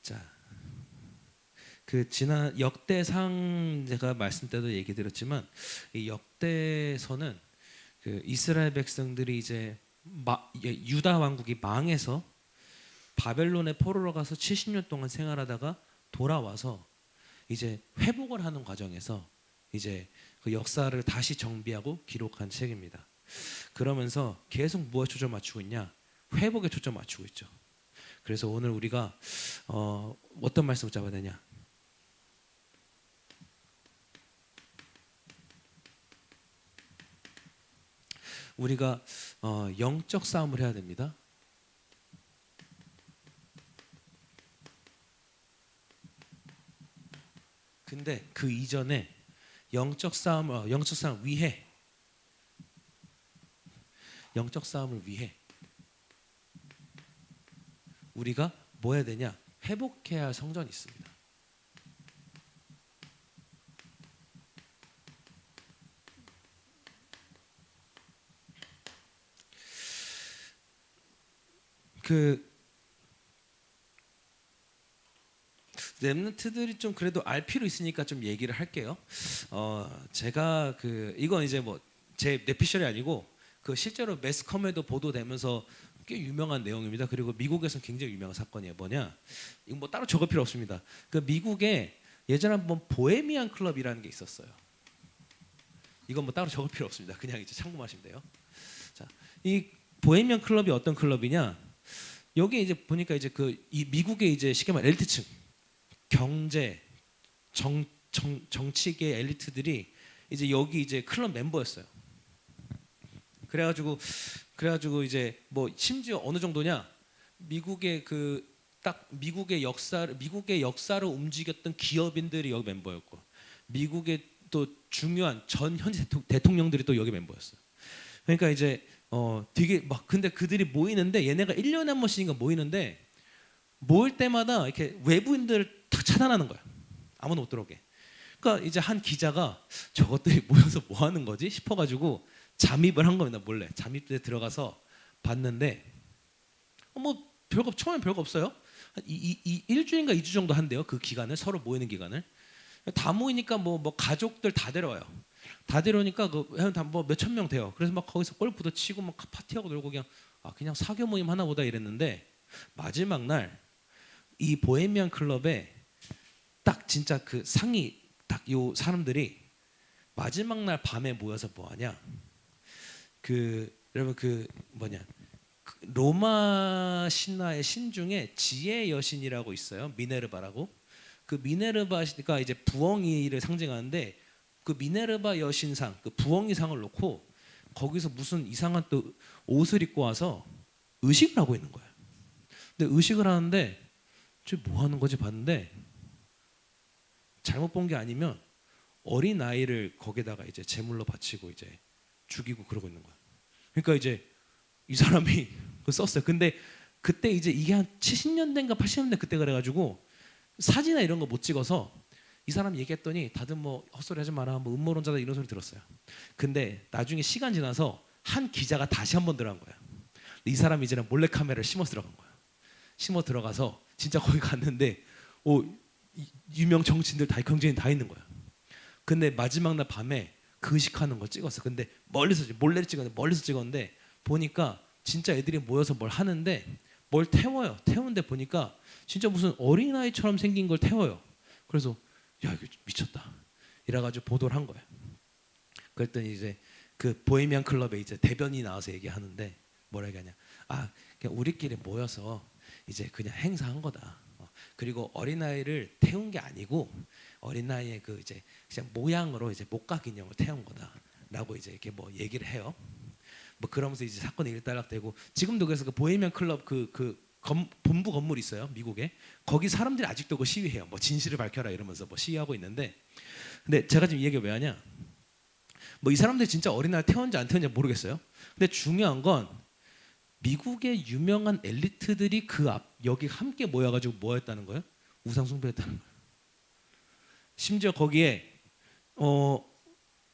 자, 그 지난 역대상 제가 말씀 때도 얘기 드렸지만 이 역대서는 그 이스라엘 백성들이 이제 유다 왕국이 망해서 바벨론에 포로로 가서 70년 동안 생활하다가 돌아와서 이제 회복을 하는 과정에서 이제 그 역사를 다시 정비하고 기록한 책입니다. 그러면서 계속 무엇에 초점 맞추고 있냐? 회복에 초점 맞추고 있죠. 그래서 오늘 우리가 어떤 말씀을 잡아야 되냐? 우리가 영적 싸움을 해야 됩니다. 근데 그 이전에 영적 싸움을 위해 우리가 뭐 해야 되냐? 회복해야 할 성전이 있습니다. 그 렘넌트들이 좀 그래도 알 필요 있으니까 좀 얘기를 할게요. 제가 이건 이제 뭐 제 내피셜이 아니고 그 실제로 매스컴에도 보도되면서 꽤 유명한 내용입니다. 그리고 미국에서는 굉장히 유명한 사건이에요. 뭐냐? 이거 뭐 따로 적을 필요 없습니다. 그 미국에 예전에 한번 보헤미안 클럽이라는 게 있었어요. 이건 뭐 따로 적을 필요 없습니다. 그냥 이제 참고하시면 돼요. 자, 이 보헤미안 클럽이 어떤 클럽이냐? 여기 이제 보니까 이제 이 미국의 이제 쉽게 말해 엘리트층, 경제, 정치계 엘리트들이 이제 여기 이제 클럽 멤버였어요. 그래가지고 이제 뭐 심지어 어느 정도냐? 미국의 미국의 역사를 움직였던 기업인들이 여기 멤버였고, 미국의 또 중요한 전 현지 대통령들이 또 여기 멤버였어요. 그러니까 이제 되게 막 근데 그들이 모이는데 얘네가 1년에 한 번씩인가 모이는데 모일 때마다 이렇게 외부인들을 탁 차단하는 거야. 아무도 못 들어오게. 그러니까 이제 한 기자가 저것들이 모여서 뭐 하는 거지 싶어가지고 잠입을 한 겁니다. 몰래 잠입돼 들어가서 봤는데 뭐 처음엔 별거 없어요. 일주일인가 2주 정도 한대요. 그 기간을 서로 모이는 기간을 다 모이니까 뭐 가족들 다 데려와요. 다 데려오니까 뭐 몇천 명 돼요. 그래서 막 거기서 골프도 치고 막 파티하고 놀고 그냥 사교 모임 하나보다 이랬는데 마지막 날 이 보헤미안 클럽에 딱 진짜 그 상위 딱 요 사람들이 마지막 날 밤에 모여서 뭐 하냐? 여러분 로마 신화의 신 중에 지혜의 여신이라고 있어요. 미네르바라고. 그 미네르바가 이제 부엉이를 상징하는데 그 미네르바 여신상, 그 부엉이상을 놓고 거기서 무슨 이상한 또 옷을 입고 와서 의식을 하고 있는 거예요. 근데 의식을 하는데 저 뭐 하는 거지 봤는데 잘못 본 게 아니면 어린 아이를 거기다가 이제 제물로 바치고 이제 죽이고 그러고 있는 거야. 그러니까 이제 이 사람이 썼어요. 근데 그때 이제 이게 한 70년대인가 80년대 그때 그래가지고 사진이나 이런 거 못 찍어서 이 사람 얘기했더니 다들 뭐 헛소리 하지 마라, 뭐 음모론자다 이런 소리 들었어요. 근데 나중에 시간 지나서 한 기자가 다시 한 번 들어간 거야. 이 사람이 이제는 몰래 카메라를 심어 들어간 거야. 심어 들어가서 진짜 거기 갔는데 유명 정치인들 다 경제인 다 있는 거야. 근데 마지막 날 밤에 그 의식하는 거 찍었어. 근데 몰래 찍었는데 보니까 진짜 애들이 모여서 뭘 하는데 뭘 태워요. 태우는데 보니까 진짜 무슨 어린아이처럼 생긴 걸 태워요. 그래서 야 이거 미쳤다 이래가지고 보도를 한 거예요. 그랬더니 이제 그 보헤미안 클럽에 이제 대변인이 나와서 얘기하는데 뭐라 얘기하냐? 그냥 우리끼리 모여서 이제 그냥 행사한 거다. 그리고 어린아이를 태운 게 아니고 어린아이의 그 이제 그냥 모양으로 이제 목각 인형을 태운 거다라고 이제 이렇게 뭐 얘기를 해요. 뭐 그러면서 이제 사건이 일단락되고 지금도 그래서 그 보헤미안 클럽 본부 건물 있어요. 미국에. 거기 사람들이 아직도 그 시위해요. 뭐 진실을 밝혀라 이러면서 뭐 시위하고 있는데 근데 제가 지금 이 얘기가 왜 하냐? 뭐 이 사람들이 진짜 어린아이 태웠는지 안 태웠는지 모르겠어요. 근데 중요한 건 미국의 유명한 엘리트들이 여기 함께 모여가지고 뭐 했다는 거예요? 우상 숭배했다는 거예요. 심지어 거기에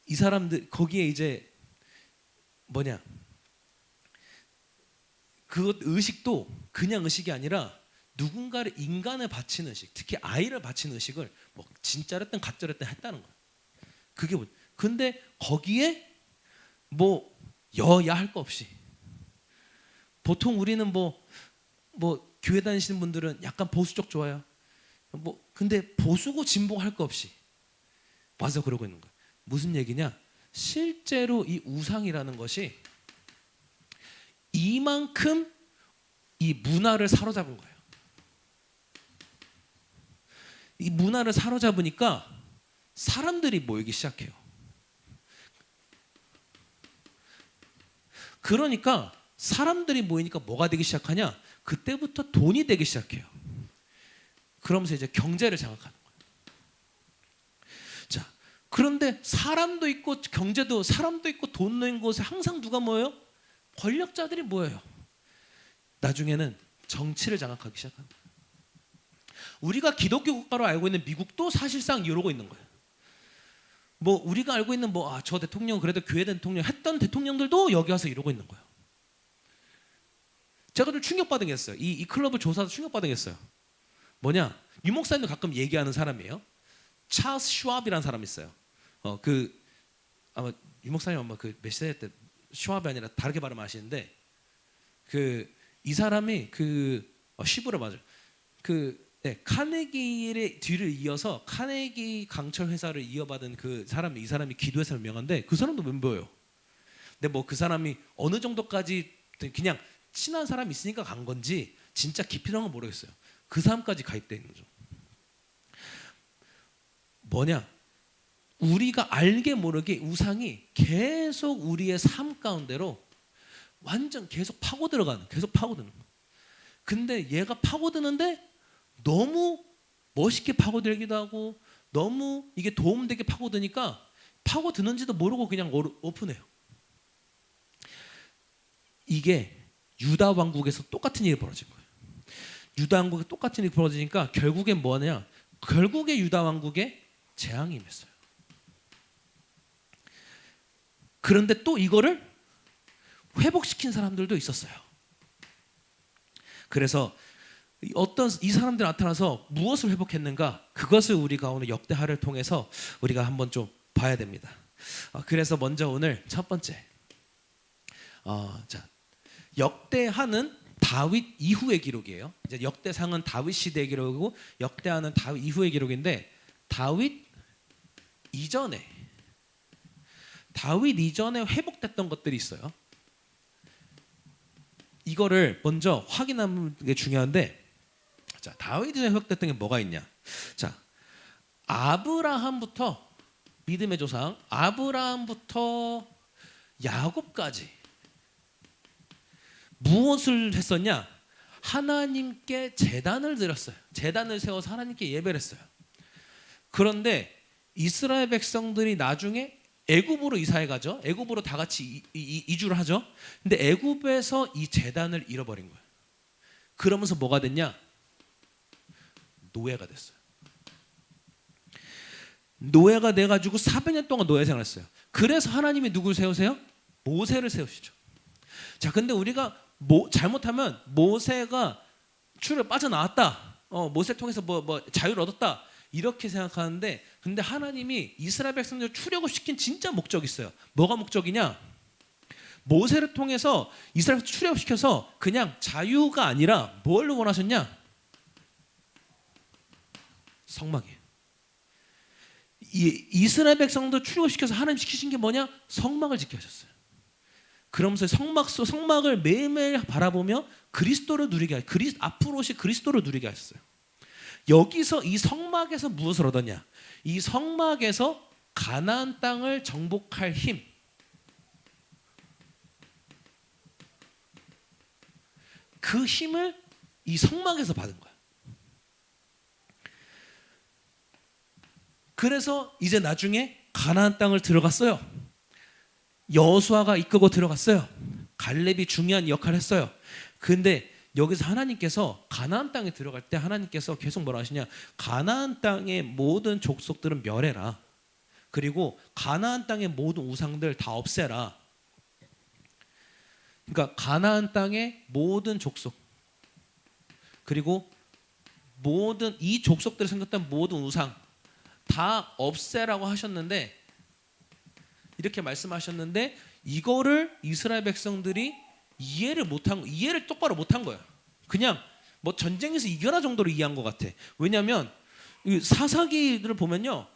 이 사람들 거기에 이제 그것 의식도 그냥 의식이 아니라 누군가를 인간을 바치는 의식, 특히 아이를 바치는 의식을 뭐 진짜랬든 가짜랬든 했다는 거예요. 그게 뭐? 근데 거기에 뭐 여야 할 거 없이 보통 우리는 뭐 교회 다니시는 분들은 약간 보수 쪽 좋아요. 뭐 근데 보수고 진보 할 거 없이 와서 그러고 있는 거예요. 무슨 얘기냐? 실제로 이 우상이라는 것이 이만큼 이 문화를 사로잡은 거예요. 이 문화를 사로잡으니까 사람들이 모이기 시작해요. 그러니까 사람들이 모이니까 뭐가 되기 시작하냐? 그때부터 돈이 되기 시작해요. 그러면서 이제 경제를 장악하는 거예요. 자, 그런데 사람도 있고 경제도 사람도 있고 돈 있는 곳에 항상 누가 모여요? 권력자들이 모여요. 나중에는 정치를 장악하기 시작합니다. 우리가 기독교 국가로 알고 있는 미국도 사실상 이러고 있는 거예요. 뭐 우리가 알고 있는 저 대통령 그래도 교회 대통령 했던 대통령들도 여기 와서 이러고 있는 거예요. 제가 좀 충격받은 게 있어요. 이 클럽을 조사해서 충격받은 게 있어요. 뭐냐? 유 목사님도 가끔 얘기하는 사람이에요. 찰스 슈왑이라는 사람이 있어요. 아마 유 목사님 아마 그 몇 세대 때 슈왑이 아니라 다르게 발음하시는데 이 사람이 시부를 맞아요. 카네기의 뒤를 이어서 카네기 강철 회사를 이어받은 이 사람이 기도에서 유명한데 그 사람도 멤버예요. 근데 뭐 그 사람이 어느 정도까지 그냥 친한 사람이 있으니까 간 건지 진짜 깊이는 건 모르겠어요. 그 사람까지 가입돼 있는 거죠. 뭐냐? 우리가 알게 모르게 우상이 계속 우리의 삶 가운데로 완전 계속 파고드는 거예요. 근데 얘가 파고드는데 너무 멋있게 파고들기도 하고 너무 이게 도움되게 파고드니까 파고드는지도 모르고 그냥 오픈해요. 이게 유다 왕국에서 똑같은 일이 벌어진 거예요. 유다 왕국에 똑같은 일이 벌어지니까 결국엔 뭐냐? 결국에 유다 왕국에 재앙이 임했어요. 그런데 또 이거를 회복시킨 사람들도 있었어요. 그래서 이 사람들이 나타나서 무엇을 회복했는가? 그것을 우리가 오늘 역대하를 통해서 우리가 한번 좀 봐야 됩니다. 그래서 먼저 오늘 첫 번째, 역대하는 다윗 이후의 기록이에요. 이제 역대상은 다윗 시대의 기록이고 역대하는 다윗 이후의 기록인데 다윗 이전에 회복됐던 것들이 있어요. 이거를 먼저 확인하는 게 중요한데, 자, 다윗이 회복됐던 게 뭐가 있냐? 자, 아브라함부터 믿음의 조상 아브라함부터 야곱까지 무엇을 했었냐? 하나님께 제단을 드렸어요. 제단을 세워서 하나님께 예배를 했어요. 그런데 이스라엘 백성들이 나중에 애굽으로 이사해 가죠. 애굽으로 다 같이 이주를 하죠. 근데 애굽에서 이 제단을 잃어버린 거예요. 그러면서 뭐가 됐냐? 노예가 됐어요. 노예가 돼가지고 400년 동안 노예 생활했어요. 그래서 하나님이 누구를 세우세요? 모세를 세우시죠. 자, 근데 우리가 잘못하면 모세가 출을 빠져나왔다. 모세를 통해서 뭐 자유를 얻었다. 이렇게 생각하는데, 근데 하나님이 이스라엘 백성들을 출애굽 시킨 진짜 목적이 있어요. 뭐가 목적이냐? 모세를 통해서 이스라엘 백성 출애굽 시켜서 그냥 자유가 아니라 뭘 원하셨냐? 성막이에요. 이스라엘 백성들 출애굽시켜서 하나님 시키신 게 뭐냐? 성막을 지켜 하셨어요. 그러면서 성막을 매일매일 바라보며 그리스도를 누리게 앞으로 오실 그리스도를 누리게 하셨어요. 여기서 이 성막에서 무엇을 얻었냐? 이 성막에서 가나안 땅을 정복할 힘, 그 힘을 이 성막에서 받은 거야. 그래서 이제 나중에 가나안 땅을 들어갔어요. 여호수아가 이끌고 들어갔어요. 갈렙이 중요한 역할을 했어요. 근데 여기서 하나님께서 가나안 땅에 들어갈 때 하나님께서 계속 뭐라 하시냐? 가나안 땅의 모든 족속들은 멸해라. 그리고 가나안 땅의 모든 우상들 다 없애라. 그러니까 가나안 땅의 모든 족속, 그리고 모든 이 족속들에 생겼던 모든 우상 다 없애라고 하셨는데, 이렇게 말씀하셨는데 이거를 이스라엘 백성들이 이해를 똑바로 못한 거야. 그냥 뭐 전쟁에서 이겨라 정도로 이해한 것 같아. 왜냐하면 이 사사기를 보면요,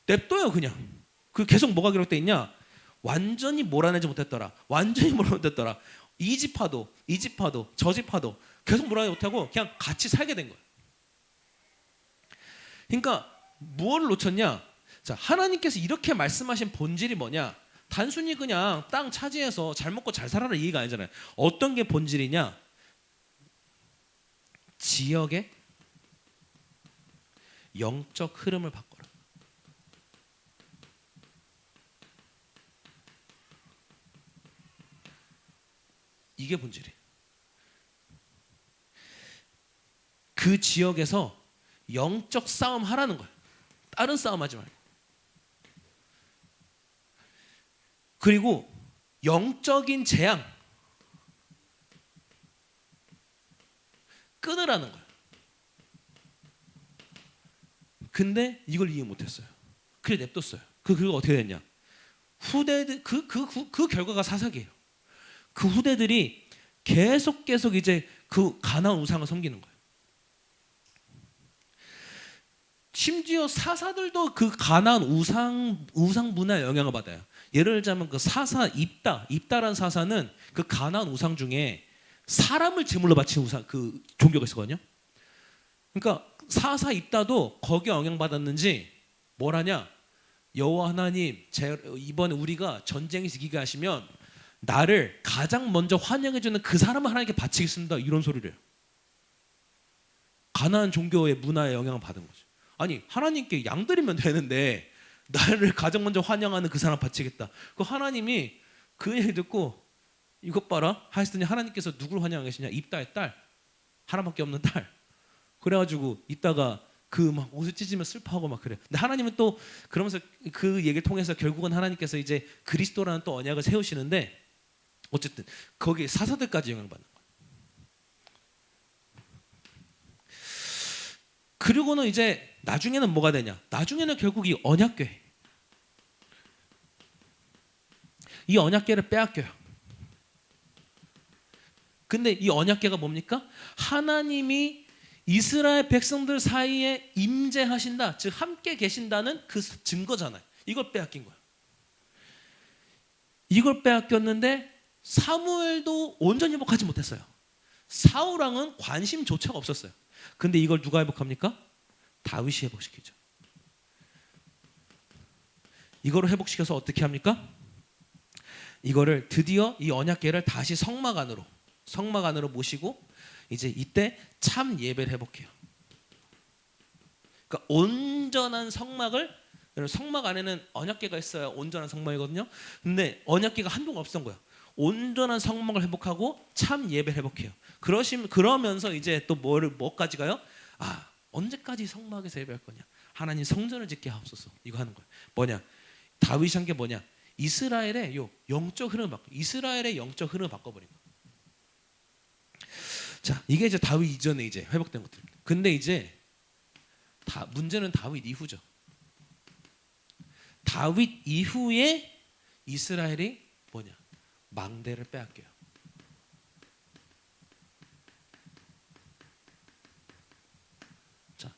냅둬요 그냥. 그 계속 뭐가 기록돼 있냐? 완전히 몰아내지 못했더라. 완전히 몰아내지 못했더라. 이 지파도 저 지파도 계속 몰아내지 못하고 그냥 같이 살게 된 거야. 그러니까 무엇을 놓쳤냐? 자, 하나님께서 이렇게 말씀하신 본질이 뭐냐? 단순히 그냥 땅 차지해서 잘 먹고 잘 살아라 이 얘기가 아니잖아요. 어떤 게 본질이냐? 지역의 영적 흐름을 바꿔라. 이게 본질이에요. 그 지역에서 영적 싸움 하라는 거예요. 다른 싸움 하지 말고. 그리고 영적인 재앙 끊으라는 거예요. 근데 이걸 이해 못했어요. 그래 냅뒀어요. 그거 어떻게 됐냐? 후대들 그 결과가 사사기예요. 그 후대들이 계속 이제 그 가나안 우상을 섬기는 거예요. 심지어 사사들도 그 가나안 우상 문화에 영향을 받아요. 예를 들자면 그 사사 입다라는 사사는 그 가나안 우상 중에 사람을 제물로 바치는 우상 그 종교가 있었거든요. 그러니까 사사 입다도 거기에 영향받았는지 뭐라냐? 여호와 하나님, 이번에 우리가 전쟁에서 이기게 하시면 나를 가장 먼저 환영해주는 그 사람을 하나님께 바치겠습니다. 이런 소리를 해요. 가나안 종교의 문화에 영향을 받은 거죠. 아니 하나님께 양 드리면 되는데 나를 가장 먼저 환영하는 그 사람 바치겠다. 그 하나님이 그 얘기 듣고 이것 봐라 하시더니 하나님께서 누구를 환영하시냐? 입다의 딸, 하나밖에 없는 딸. 그래가지고 이따가 그 막 옷을 찢으면 슬퍼하고 막 그래. 근데 하나님은 또 그러면서 그 얘기를 통해서 결국은 하나님께서 이제 그리스도라는 또 언약을 세우시는데, 어쨌든 거기에 사사들까지 영향받는 거야. 그리고는 이제 나중에는 뭐가 되냐? 나중에는 결국 이 언약궤, 이 언약궤를 빼앗겨요. 근데 이 언약궤가 뭡니까? 하나님이 이스라엘 백성들 사이에 임재하신다, 즉 함께 계신다는 그 증거잖아요. 이걸 빼앗긴 거야. 이걸 빼앗겼는데 사무엘도 온전히 회복하지 못했어요. 사울 왕은 관심조차가 없었어요. 근데 이걸 누가 회복합니까? 다윗이 회복시키죠. 이거를 회복시켜서 어떻게 합니까? 이거를 드디어 이 언약궤를 다시 성막 안으로 모시고 이제 이때 참 예배를 회복해요. 그러니까 온전한 성막을, 성막 안에는 언약궤가 있어야 온전한 성막이거든요. 근데 언약궤가 한동안 없었던 거야. 온전한 성막을 회복하고 참 예배를 회복해요. 그러면서 이제 또 뭐까지 가요? 아, 언제까지 성막에서 예배할 거냐? 하나님 성전을 짓게 하옵소서. 이거 하는 거예요. 뭐냐? 다윗이 한 게 뭐냐? 이스라엘의 영적 흐름을 바꿔버린 거예요. 자, 이게 이제 다윗 이전에 이제 회복된 것들입니다. 근데 이제 문제는 다윗 이후죠. 다윗 이후에 이스라엘이 뭐냐? 망대를 빼앗겨요. 자,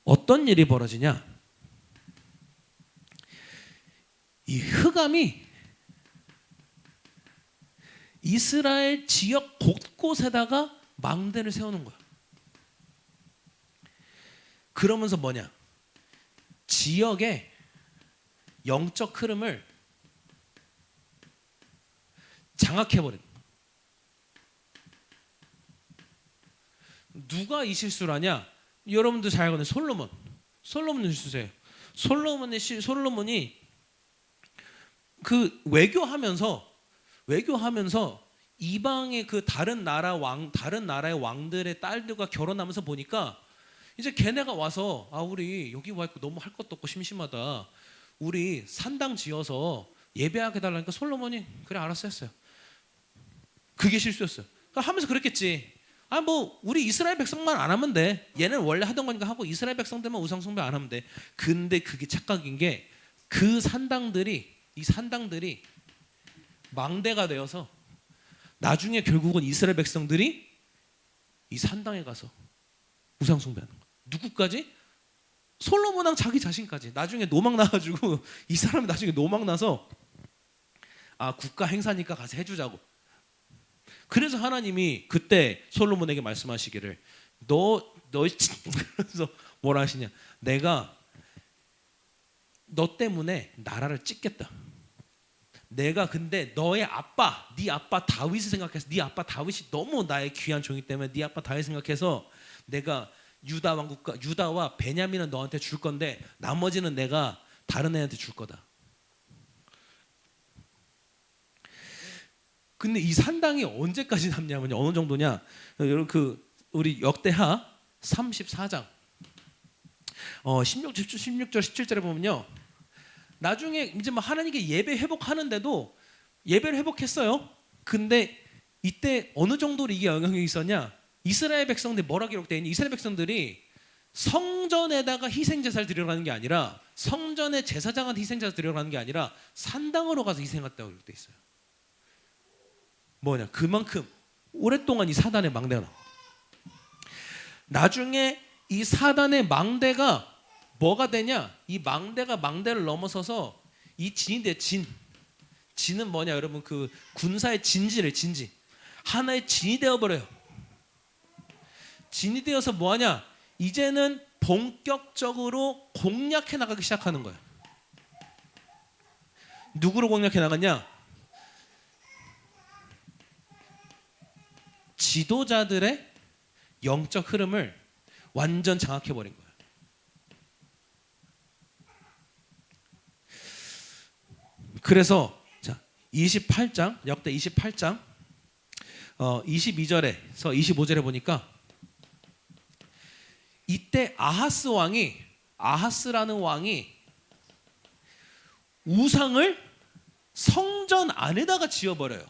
어떤 일이 벌어지냐? 이 흑암이 이스라엘 지역 곳곳에다가 망대를 세우는 거야. 그러면서 뭐냐? 지역의 영적 흐름을 장악해버린. 누가 이 실수를 하냐? 여러분도 잘 알거든요. 솔로몬 실수세요. 솔로몬이 그 외교하면서 이방의 그 다른 나라의 왕들의 딸들과 결혼하면서 보니까 이제 걔네가 와서 우리 여기 와 있고 너무 할 것도 없고 심심하다. 우리 산당 지어서 예배하게 달라니까 솔로몬이 그래 알았어 했어요. 그게 실수였어요. 그러니까 하면서 그랬겠지. 아 뭐 우리 이스라엘 백성만 안 하면 돼. 얘는 원래 하던 거니까 하고 이스라엘 백성들만 우상 숭배 안 하면 돼. 근데 그게 착각인 게 그 산당들이 이 산당들이 망대가 되어서 나중에 결국은 이스라엘 백성들이 이 산당에 가서 우상 숭배하는 거야. 누구까지? 솔로몬 왕 자기 자신까지. 나중에 노망 나가지고 이 사람이 나중에 노망 나서 아 국가 행사니까 가서 해주자고. 그래서 하나님이 그때 솔로몬에게 말씀하시기를 너 그래서 뭐라 하시냐? 내가 너 때문에 나라를 찢겠다. 내가 근데 너의 아빠, 네 아빠 다윗을 생각해서 네 아빠 다윗이 너무 나의 귀한 종이기 때문에 네 아빠 다윗 생각해서 내가 유다 왕국과 유다와 베냐민은 너한테 줄 건데 나머지는 내가 다른 애한테 줄 거다. 근데 이 산당이 언제까지 남냐면요. 어느 정도냐? 여러분 그 우리 역대하 34장 16절 17절에 보면요. 나중에 이제 뭐 하나님께 예배 회복하는데도 예배를 회복했어요. 근데 이때 어느 정도로 이게 영향이 있었냐? 이스라엘 백성들 뭐라 기록되어 있니? 이스라엘 백성들이 성전에다가 희생 제사를 드려가는 게 아니라 성전에 제사장한테 희생 제사 드려가는 게 아니라 산당으로 가서 희생했다고 기록되어 있어요. 뭐냐? 그만큼 오랫동안 이 사단의 망대가 나와. 나중에 이 사단의 망대가 뭐가 되냐? 이 망대가 망대를 넘어서서 이 진이 돼. 진은 뭐냐? 여러분 그 군사의 진지를 진지 하나의 진이 되어버려요. 진이 되어서 뭐하냐? 이제는 본격적으로 공략해 나가기 시작하는 거예요. 누구로 공략해 나갔냐? 지도자들의 영적 흐름을 완전 장악해 버린 거예요. 그래서 자 28장 역대 28장 22절에서 25절에 보니까 이때 아하스라는 왕이 우상을 성전 안에다가 지어버려요.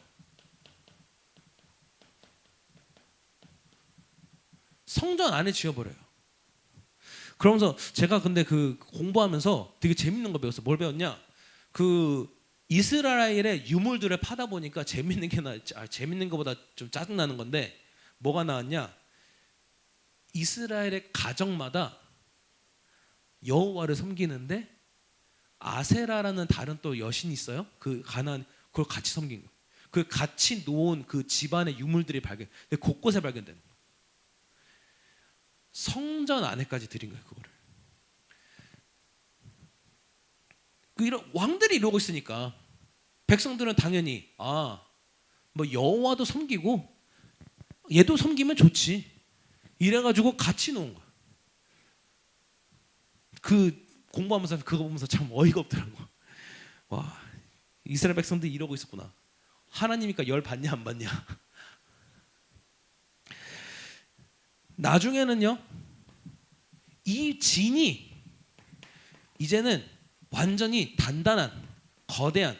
성전 안에 지어버려요. 그러면서 제가 근데 그 공부하면서 되게 재밌는 거 배웠어. 뭘 배웠냐? 그 이스라엘의 유물들을 파다 보니까 재밌는 것보다 좀 짜증나는 건데 뭐가 나왔냐? 이스라엘의 가정마다 여호와를 섬기는데 아세라라는 다른 또 여신이 있어요. 그 가나안 그걸 같이 섬긴 거. 그 같이 놓은 그 집안의 유물들이 곳곳에 발견되는 거. 성전 안에까지 드린 거예요, 그거를. 이런 왕들이 이러고 있으니까 백성들은 당연히 뭐 여호와도 섬기고 얘도 섬기면 좋지. 이래가지고 같이 놓은 거야. 그 공부하면서 그거 보면서 참 어이가 없더라고. 와, 이스라엘 백성들이 이러고 있었구나. 하나님이니까 열 받냐 안 받냐. 나중에는요, 이 진이 이제는 완전히 단단한 거대한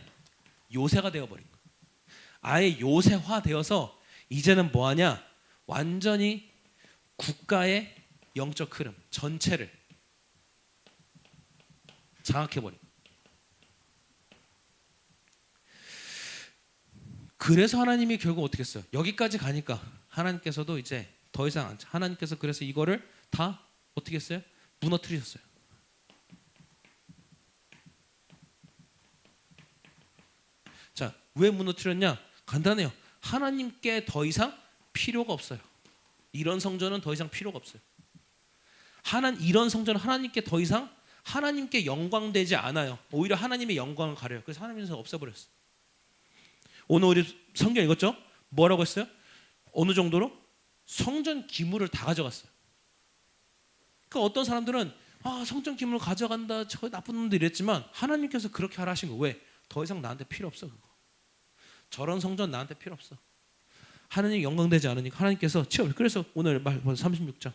요새가 되어버린 거예요. 아예 요새화되어서 이제는 뭐하냐? 완전히 국가의 영적 흐름 전체를 장악해버린 거예요. 그래서 하나님이 결국 어떻게 했어요? 여기까지 가니까 하나님께서도 이제 더 이상 하나님께서 그래서 이거를 다 어떻게 했어요? 무너뜨리셨어요. 자, 왜 무너뜨렸냐? 간단해요. 하나님께 더 이상 필요가 없어요. 이런 성전은 더 이상 필요가 없어요. 이런 성전은 하나님께 더 이상 하나님께 영광되지 않아요. 오히려 하나님의 영광을 가려요. 그래서 하나님께서 없애버렸어요. 오늘 우리 성경 읽었죠? 뭐라고 했어요? 어느 정도로? 성전 기물을 다 가져갔어요. 그러니까 어떤 사람들은 성전 기물을 가져간다, 저 나쁜 놈들 이랬지만 하나님께서 그렇게 하라 하신 거. 왜? 더 이상 나한테 필요 없어 그거. 저런 성전 나한테 필요 없어. 하나님 영광되지 않으니까 하나님께서 치워. 그래서 오늘 말 36장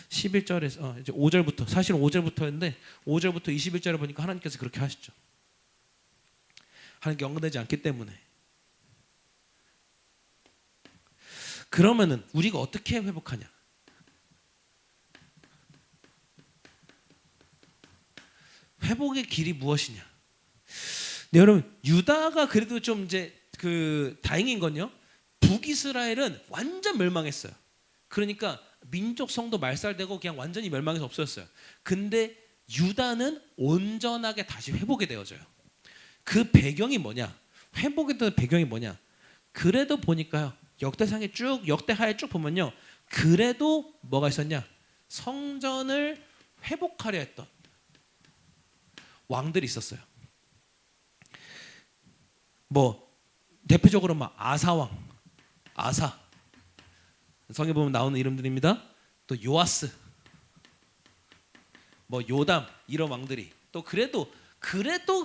11절에서 이제 5절부터 사실은 5절부터였는데 5절부터 21절에 보니까 하나님께서 그렇게 하시죠. 하나님께 영광되지 않기 때문에. 그러면은 우리가 어떻게 회복하냐? 회복의 길이 무엇이냐? 네, 여러분 유다가 그래도 좀 이제 그 다행인 건요. 북이스라엘은 완전 멸망했어요. 그러니까 민족 성도 말살되고 그냥 완전히 멸망해서 없어졌어요. 근데 유다는 온전하게 다시 회복이 되어져요. 그 배경이 뭐냐? 회복에 대한 배경이 뭐냐? 그래도 보니까요. 역대상에 쭉 역대하에 쭉 보면요. 그래도 뭐가 있었냐? 성전을 회복하려 했던 왕들이 있었어요. 뭐 대표적으로 막 아사 왕, 아사 성에 보면 나오는 이름들입니다. 또 요아스, 뭐 요담 이런 왕들이 또 그래도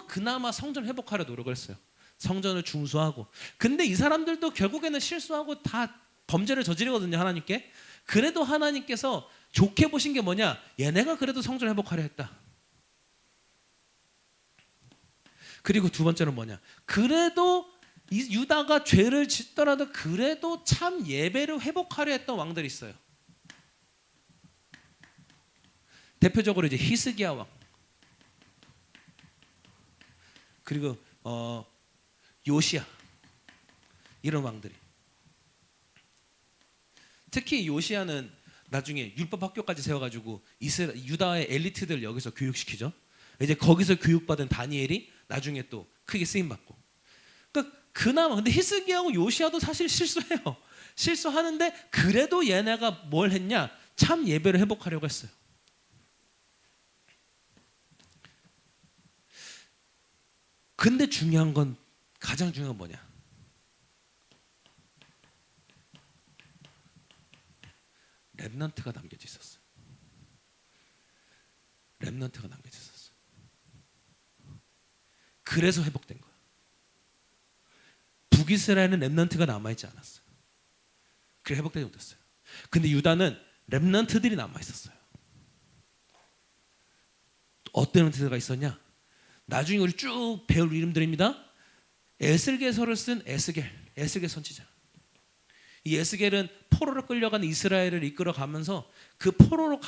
그나마 성전 회복하려 노력을 했어요. 성전을 중수하고. 근데 이 사람들도 결국에는 실수하고 다 범죄를 저지르거든요, 하나님께. 그래도 하나님께서 좋게 보신 게 뭐냐? 얘네가 그래도 성전 회복하려 했다. 그리고 두 번째는 뭐냐? 그래도 이 유다가 죄를 짓더라도 그래도 참 예배를 회복하려 했던 왕들이 있어요. 대표적으로 이제 히스기야 왕, 그리고 요시야 이런 왕들이. 특히 요시야는 나중에 율법 학교까지 세워가지고 유다의 엘리트들 여기서 교육시키죠. 이제 거기서 교육받은 다니엘이 나중에 또 크게 쓰임 받고. 그러니까 그나마 근데 히스기야하고 요시야도 사실 실수해요. 실수하는데 그래도 얘네가 뭘 했냐? 참 예배를 회복하려고 했어요. 근데 중요한 건 가장 중요한 건 뭐냐? 렘넌트가 남겨져 있었어요. 렘넌트가 남겨져 있었어요. 그래서 회복된 거예요. 북이스라엘은 렘넌트가 남아있지 않았어요. 그래 회복되지 못했어요. 근데 유다는 렘넌트들이 남아있었어요. 어떤 렘넌트가 있었냐? 나중에 우리 쭉 배울 이름들입니다. 에스겔서를 쓴 에스겔 선지자. 이 에스겔은 포로로 끌려가는 이스라엘을 이끌어가면서 그 포로로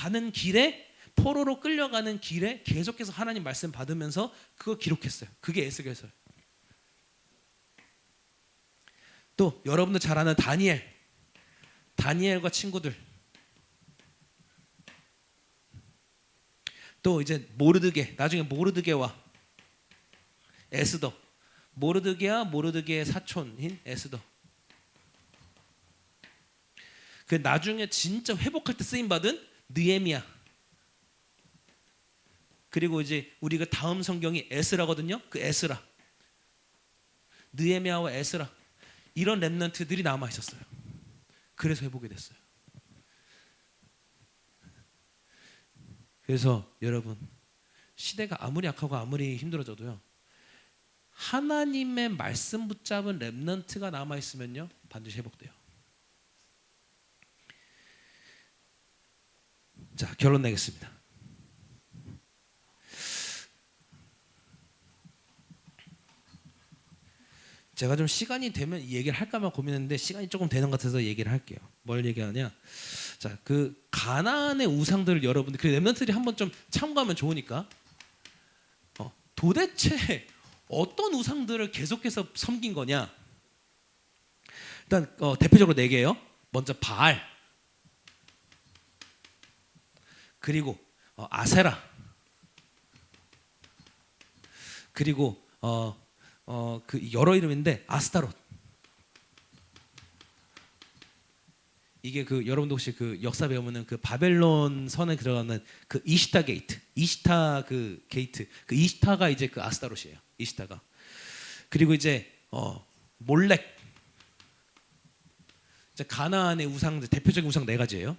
끌려가는 길에 계속해서 하나님 말씀 받으면서 그거 기록했어요. 그게 에스겔서예요. 또 여러분들 잘 아는 다니엘과 친구들. 또 이제 나중에 모르드게와 에스더, 모르드게의 사촌인 에스더. 그 나중에 진짜 회복할 때 쓰임 받은 느헤미야. 그리고 이제 우리가 다음 성경이 에스라거든요. 그 에스라, 느헤미야와 에스라 이런 렘넌트들이 남아 있었어요. 그래서 회복이 됐어요. 그래서 여러분 시대가 아무리 약하고 아무리 힘들어져도요. 하나님의 말씀 붙잡은 렘넌트가 남아 있으면요 반드시 회복돼요. 자, 결론 내겠습니다. 제가 좀 시간이 되면 이 얘기를 할까만 고민했는데 시간이 조금 되는 것 같아서 얘기를 할게요. 뭘 얘기하냐? 자, 그 가나안의 우상들을 여러분들 그 렘넌트들이 한번 좀 참고하면 좋으니까 도대체 어떤 우상들을 계속해서 섬긴 거냐? 일단 대표적으로 4개예요. 먼저 바알, 그리고 아세라, 그리고 그 여러 이름인데 아스타롯. 이게 그 여러분도 혹시 그 역사 배우면은 그 바벨론 선에 들어가는 그 이시타 게이트, 그 게이트, 그 이시타가 이제 그 아스타롯이에요. 이시타가. 그리고 이제 몰렉. 이제 가나안의 우상들 대표적인 우상 4가지예요.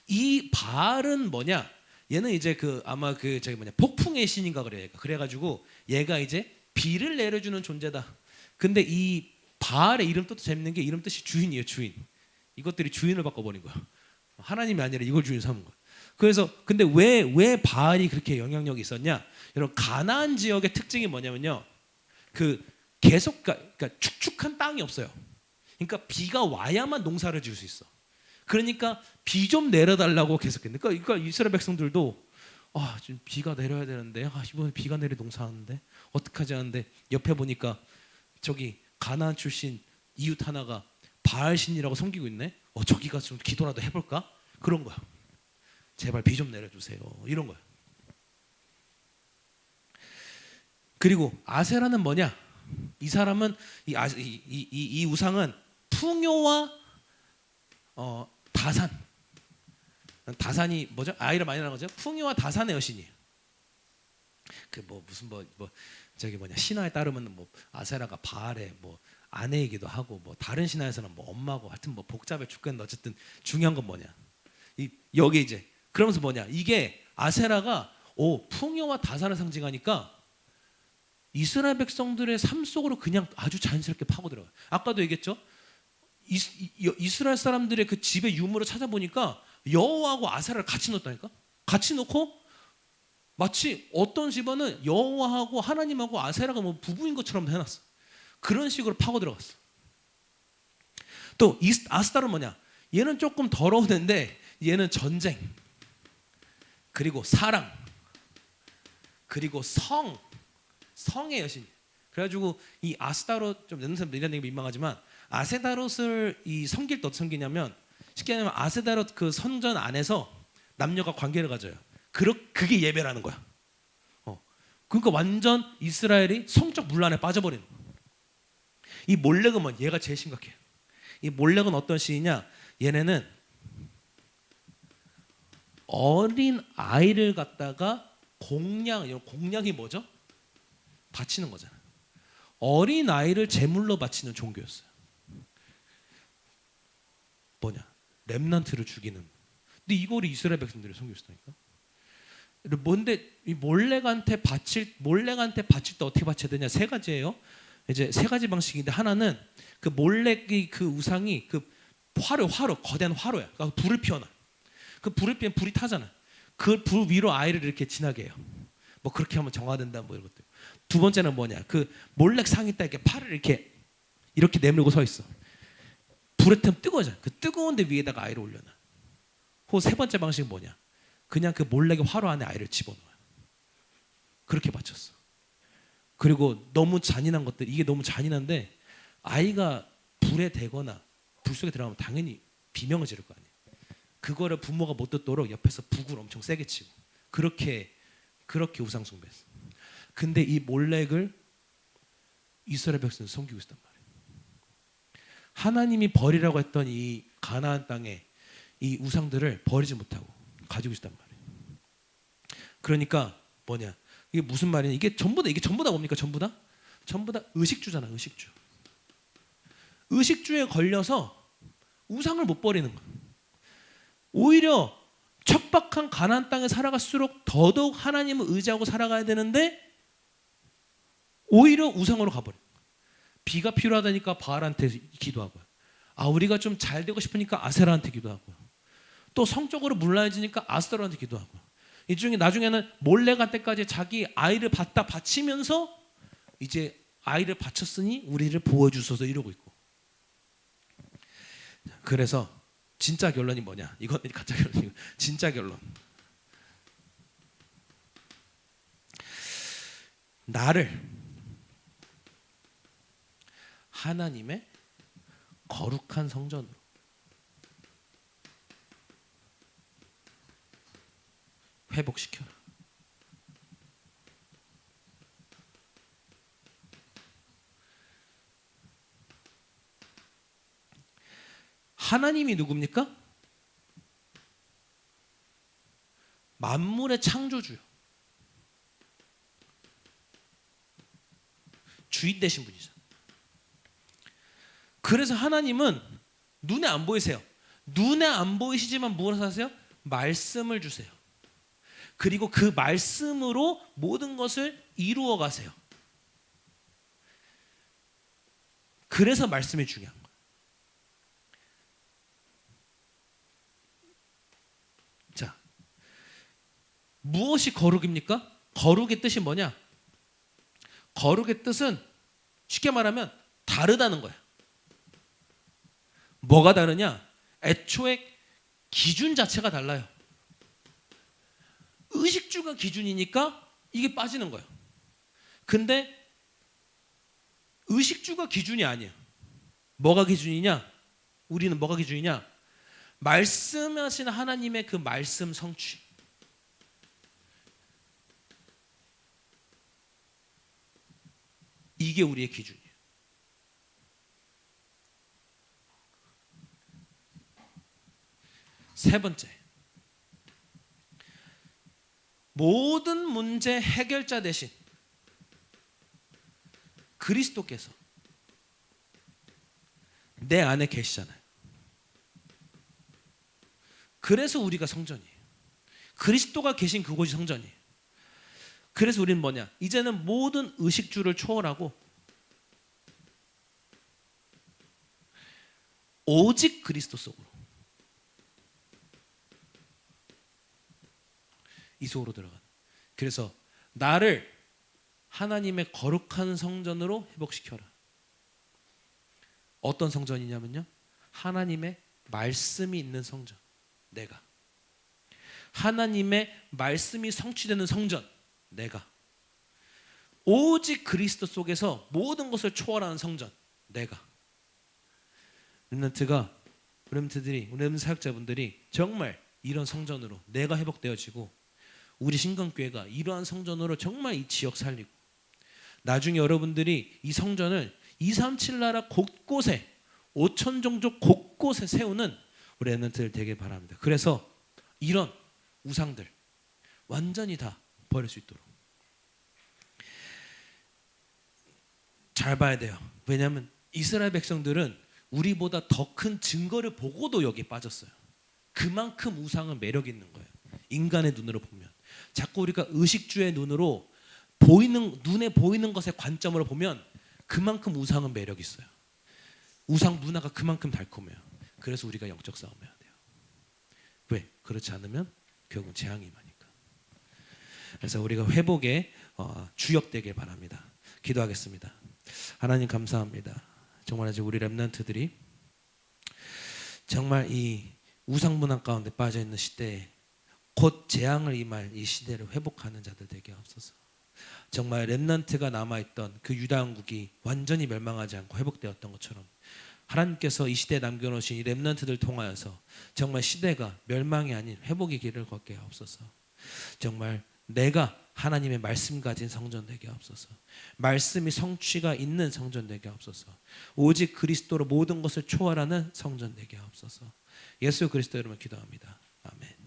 이 바알은 뭐냐? 얘는 이제 그 아마 그 저기 폭풍의 신인가 그래요. 그래가지고 얘가 이제 비를 내려주는 존재다. 근데 이 바알의 이름 뜻도 재밌는 게 이름 뜻이 주인이에요. 주인. 이것들이 주인을 바꿔버린 거야. 하나님이 아니라 이걸 주인 삼은 거야. 그래서 근데 왜 바알이 그렇게 영향력이 있었냐? 여러분 가나안 지역의 특징이 뭐냐면요. 그 계속 그러니까 축축한 땅이 없어요. 그러니까 비가 와야만 농사를 지을 수 있어. 그러니까 비 좀 내려달라고 계속했는데, 그러니까 이스라엘 백성들도 지금 비가 내려야 되는데, 이번에 비가 내려 농사하는데 어떡하지 하는데, 옆에 보니까 저기 가나안 출신 이웃 하나가 바알신이라고 섬기고 있네. 저기가 좀 기도라도 해볼까? 그런 거야. 제발 비 좀 내려주세요. 이런 거야. 그리고 아세라는 뭐냐? 이 사람은 이 우상은 풍요와 다산. 다산이 뭐죠? 아이를 많이 낳은 거죠. 풍요와 다산의 여신이에요. 그 무슨 저기 신화에 따르면 아세라가 바알의 아내이기도 하고, 다른 신화에서는 엄마고, 하여튼 복잡해 죽겠는데, 어쨌든 중요한 건 뭐냐? 여기 이제 그러면서 뭐냐? 이게 아세라가 풍요와 다산을 상징하니까 이스라엘 백성들의 삶 속으로 그냥 아주 자연스럽게 파고 들어가요. 아까도 얘기했죠. 이스라엘 사람들의 그 집의 유물을 찾아보니까 여호와하고 아세라를 같이 넣었다니까. 같이 넣고 마치 어떤 집안은 여호와하고 하나님하고 아세라가 부부인 것처럼 해놨어. 그런 식으로 파고 들어갔어. 또 아스타르는 뭐냐? 얘는 조금 더러운 애인데, 얘는 전쟁, 그리고 사랑, 그리고 성의 여신. 그래가지고 이 아스타롯, 좀 이런 얘기 민망하지만, 아세다롯을 섬길 때 어떻게 섬기냐면, 쉽게 말하면 아세다롯 그 성전 안에서 남녀가 관계를 가져요. 그게 예배라는 거야. 그러니까 완전 이스라엘이 성적 문란에 빠져버리는 거야. 이 몰렉은 얘가 제일 심각해요. 이 몰렉은 어떤 신이냐? 얘네는 어린 아이를 갖다가 공양이 뭐죠? 바치는 거잖아. 어린 아이를 제물로 바치는 종교였어요. 뭐냐? 렘넌트를 죽이는. 근데 이거를 이스라엘 백성들이 섬겼다니까. 뭔데 이 몰렉한테 바칠 때 어떻게 바쳐야 되냐? 세 가지예요. 이제 세 가지 방식인데, 하나는 그 몰렉의 그 우상이 그 화로 거대한 화로야. 그러니까 불을 피워놔. 그 불을 피우면 불이 타잖아. 그 불 위로 아이를 이렇게 지나게 해요. 그렇게 하면 정화된다 이런 것들. 두 번째는 뭐냐? 그 몰렉 상이 딱 이렇게 팔을 이렇게 내밀고 서 있어. 불에 태우면 뜨거워져. 그 뜨거운 데 위에다가 아이를 올려놔. 세 번째 방식은 뭐냐? 그냥 그 몰렉의 화로 안에 아이를 집어넣어요. 그렇게 바쳤어. 그리고 너무 잔인한 것들, 이게 너무 잔인한데, 아이가 불에 대거나 불 속에 들어가면 당연히 비명을 지를 거 아니에요. 그거를 부모가 못 듣도록 옆에서 북을 엄청 세게 치고, 그렇게 우상 숭배했어. 근데 이 몰렉을 이스라엘 백성들이 섬기고 있단 말이에요. 하나님이 버리라고 했던 이 가나안 땅에 이 우상들을 버리지 못하고 가지고 있단 말이에요. 그러니까 뭐냐? 이게 무슨 말이냐? 이게 전부 다 뭡니까? 전부 다 의식주잖아. 의식주에 걸려서 우상을 못 버리는 거야. 오히려 척박한 가나안 땅에 살아갈수록 더더욱 하나님을 의지하고 살아가야 되는데, 오히려 우상으로 가버려. 비가 필요하다니까 바알한테 기도하고요. 우리가 좀 잘 되고 싶으니까 아세라한테 기도하고요. 또 성적으로 문란해지니까 아스타로한테 기도하고요. 이 중에 나중에는 몰렉한테까지 자기 아이를 바치면서 이제 아이를 바쳤으니 우리를 보호해주소서 이러고 있고. 그래서 진짜 결론이 뭐냐? 이건 가짜 결론이고, 진짜 결론. 나를 하나님의 거룩한 성전으로 회복시켜라. 하나님이 누굽니까? 만물의 창조주요. 주인 되신 분이죠. 그래서 하나님은 눈에 안 보이세요. 눈에 안 보이시지만 무엇을 하세요? 말씀을 주세요. 그리고 그 말씀으로 모든 것을 이루어 가세요. 그래서 말씀이 중요한 거예요. 자, 무엇이 거룩입니까? 거룩의 뜻이 뭐냐? 거룩의 뜻은 쉽게 말하면 다르다는 거예요. 뭐가 다르냐? 애초에 기준 자체가 달라요. 의식주가 기준이니까 이게 빠지는 거예요. 근데 의식주가 기준이 아니에요. 뭐가 기준이냐? 우리는 뭐가 기준이냐? 말씀하신 하나님의 그 말씀 성취. 이게 우리의 기준이에요. 세 번째, 모든 문제 해결자 대신 그리스도께서 내 안에 계시잖아요. 그래서 우리가 성전이에요. 그리스도가 계신 그곳이 성전이에요. 그래서 우리는 뭐냐? 이제는 모든 의식주를 초월하고 오직 그리스도 속으로, 이 속으로 들어가는. 그래서 나를 하나님의 거룩한 성전으로 회복시켜라. 어떤 성전이냐면요, 하나님의 말씀이 있는 성전. 내가 하나님의 말씀이 성취되는 성전. 내가 오직 그리스도 속에서 모든 것을 초월하는 성전. 내가. 렘넌트들이, 우리 렘넌트 사역자분들이 정말 이런 성전으로 내가 회복되어지고, 우리 신건교회가 이러한 성전으로 정말 이 지역 살리고, 나중에 여러분들이 이 성전을 237 나라 곳곳에, 5천 종족 곳곳에 세우는 우리 렘넌트들 되길 바랍니다. 그래서 이런 우상들 완전히 다 버릴 수 있도록 잘 봐야 돼요. 왜냐하면 이스라엘 백성들은 우리보다 더 큰 증거를 보고도 여기에 빠졌어요. 그만큼 우상은 매력 있는 거예요. 인간의 눈으로 보면. 자꾸 우리가 의식주의 눈으로 눈에 보이는 것의 관점으로 보면 그만큼 우상은 매력 있어요. 우상 문화가 그만큼 달콤해요. 그래서 우리가 영적 싸움해야 돼요. 왜? 그렇지 않으면 결국은 재앙이 임하니까. 그래서 우리가 회복에 주역되길 바랍니다. 기도하겠습니다. 하나님 감사합니다. 정말 아직 우리 렘넌트들이 정말 이 우상 문화 가운데 빠져 있는 시대에 곧 재앙을 임할 이 시대를 회복하는 자들 되게 하옵소서. 정말 렘넌트가 남아있던 그 유다 왕국이 완전히 멸망하지 않고 회복되었던 것처럼 하나님께서 이 시대에 남겨놓으신 이 렘넌트들 통하여서 정말 시대가 멸망이 아닌 회복의 길을 걷게 하옵소서. 정말 내가 하나님의 말씀 가진 성전 되게 하옵소서. 말씀이 성취가 있는 성전 되게 하옵소서. 오직 그리스도로 모든 것을 초월하는 성전 되게 하옵소서. 예수 그리스도 이름으로 기도합니다. 아멘.